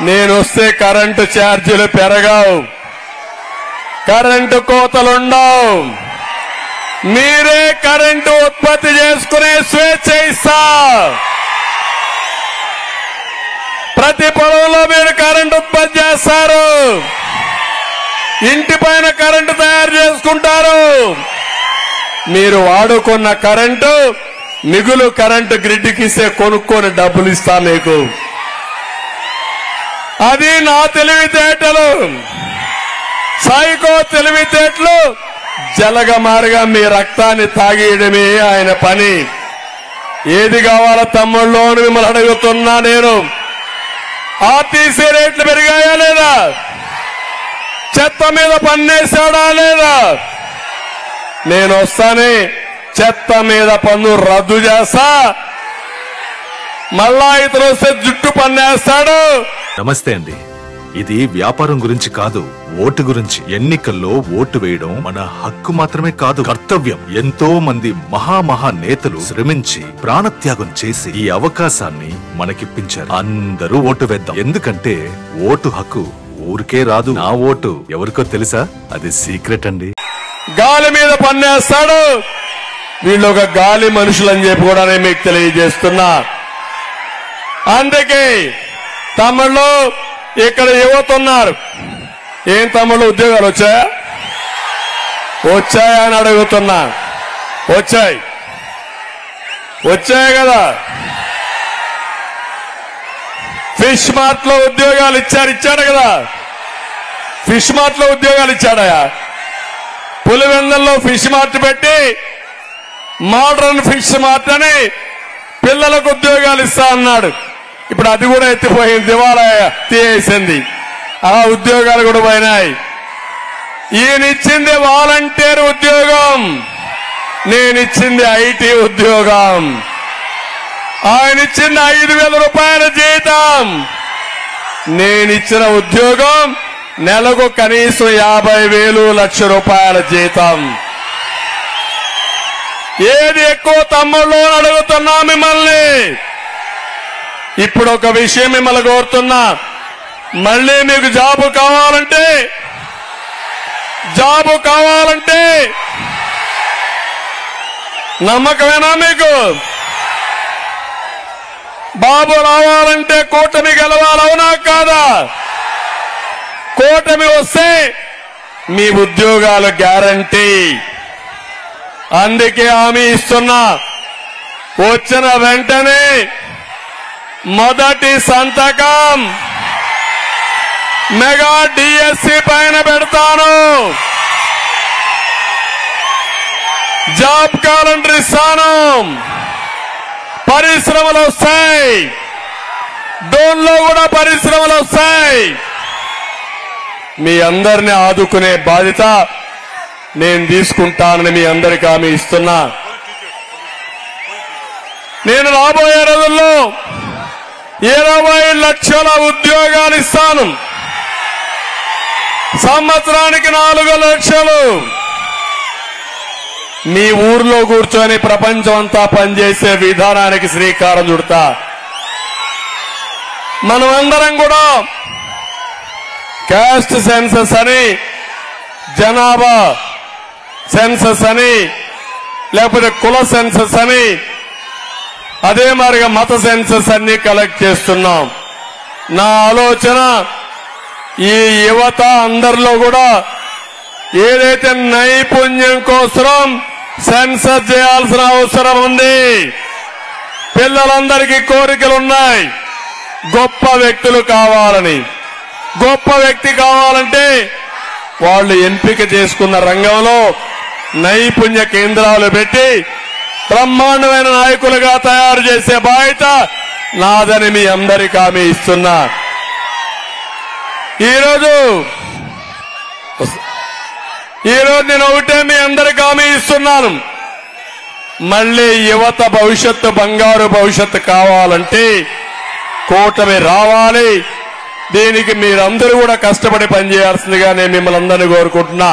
నేను వస్తే కరెంటు ఛార్జీలు పెరగవు, కరెంటు కోతలుండవు, మీరే కరెంటు ఉత్పత్తి చేసుకునే స్వేచ్ఛ ఇస్తా. ప్రతి పొలంలో మీరు కరెంటు ఉత్పత్తి చేస్తారు, ఇంటి పైన కరెంటు తయారు చేసుకుంటారు. మీరు వాడుకున్న కరెంటు మిగులు కరెంటు గ్రిడ్కి ఇస్తే కొనుక్కొని డబ్బులు ఇస్తా మీకు. అది నా తెలివితేటలు, సైకో తెలివితేటలు. జలగమారుగా మీ రక్తాన్ని తాగేయడమే ఆయన పని. ఏది కావాలో తమ్ముళ్ళు అని మిమ్మల్ని అడుగుతున్నా నేను. ఆర్టీసీ రేట్లు పెరిగాయా లేదా? చెత్త మీద పన్నేసాడా లేదా? నేను వస్తానే చెత్త మీద పన్ను రద్దు చేస్తా. మళ్ళా ఇతను వస్తే జుట్టు పన్నేస్తాడు. నమస్తే అండి. ఇది వ్యాపారం గురించి కాదు, ఓటు గురించి. ఎన్నికల్లో ఓటు వేయడం మన హక్కు మాత్రమే కాదు, కర్తవ్యం. ఎంతో మంది మహా నేతలు శ్రమించి ప్రాణత్యాగం చేసి ఈ అవకాశాన్ని మనకిప్పించారు. అందరూ ఓటు వేద్దాం. ఎందుకంటే ఓటు హక్కు ఊరికే రాదు. నా ఓటు ఎవరికో తెలుసా? అది సీక్రెట్ అండి. గాలి మీద పన్నేస్తాడు. వీళ్ళు ఒక గాలి మనుషులని చెప్పి కూడా నేను మీకు తెలియజేస్తున్నా. అందుకే తమ్ముళ్ళు ఇక్కడ యువత ఉన్నారు. ఏం తమ్ముళ్ళు ఉద్యోగాలు వచ్చాయా? వచ్చాయా అని అడుగుతున్నా. వచ్చాయి కదా. ఫిష్ మార్ట్ లో ఉద్యోగాలు ఇచ్చాడు కదా. ఫిష్ మార్ట్ లో ఉద్యోగాలు ఇచ్చాడయా. పులివెందుల్లో ఫిష్ మార్ట్ పెట్టి మోడర్న్ ఫిష్ మార్ట్ అని పిల్లలకు ఉద్యోగాలు ఇస్తా అన్నాడు. ఇప్పుడు అది కూడా ఎత్తిపోయింది, దివాలా తీసేసింది. ఆ ఉద్యోగాలు కూడా పోయినాయి. ఈయనిచ్చింది వాలంటీర్ ఉద్యోగం, నేనిచ్చింది ఐటీ ఉద్యోగం. ఆయనిచ్చింది 5,000 రూపాయల జీతం, నేనిచ్చిన ఉద్యోగం నెలకు కనీసం 50,000 లక్ష రూపాయల జీతం. ఏది ఎక్కువ తమ్ముళ్ళు అని అడుగుతున్నా మిమ్మల్ని. ఇప్పుడు ఒక విషయం మిమ్మల్ని కోరుతున్నా. మళ్ళీ మీకు జాబు కావాలంటే నమ్మకమేనా మీకు? బాబు రావాలంటే కూటమి గెలవాలవునా కాదా? కూటమి వస్తే మీ ఉద్యోగాలు గ్యారంటీ. అందుకే హామీ ఇస్తున్నా. వచ్చిన వెంటనే మొదటి సంతకం మెగా డిఎస్సి పైన పెడతాను. జాబ్ క్యాలెండర్ ఇస్తాను. పరిశ్రమలు వస్తాయి, డోన్లో కూడా పరిశ్రమలు వస్తాయి. మీ అందరిని ఆదుకునే బాధ్యత నేను తీసుకుంటానని మీ అందరికీ హామీ ఇస్తున్నా. నేను రాబోయే రోజుల్లో 20 లక్షల ఉద్యోగాలు ఇస్తాను. సంవత్సరానికి 4 లక్షలు. మీ ఊర్లో కూర్చొని ప్రపంచం అంతా పనిచేసే విధానానికి శ్రీకారం చుడతా. మనమందరం కూడా క్యాస్ట్ సెన్సస్ అని, జనాభా సెన్సస్ అని, లేకపోతే కుల సెన్సస్ అని, అదే మాదిరిగా మత సెన్సస్ అన్ని కలెక్ట్ చేస్తున్నాం. నా ఆలోచన ఈ యువత అందరిలో కూడా ఏదైతే నైపుణ్యం కోసం సెన్సస్ చేయాల్సిన అవసరం ఉంది. పిల్లలందరికీ కోరికలున్నాయి, గొప్ప వ్యక్తులు కావాలని. గొప్ప వ్యక్తి కావాలంటే వాళ్ళు ఎంపిక చేసుకున్న రంగంలో నైపుణ్య కేంద్రాలు పెట్టి బ్రహ్మాండమైన నాయకులుగా తయారు చేసే బాధ్యత నాదని మీ అందరికీ హామీ ఇస్తున్నా. ఈరోజు నేను ఒకటే మీ అందరికీ హామీ ఇస్తున్నాను. మళ్ళీ యువత భవిష్యత్తు, బంగారు భవిష్యత్తు కావాలంటే కూటమి రావాలి. దీనికి మీరందరూ కూడా కష్టపడి పనిచేయాల్సిందిగా నేను మిమ్మల్ని అందరినీ కోరుకుంటున్నా.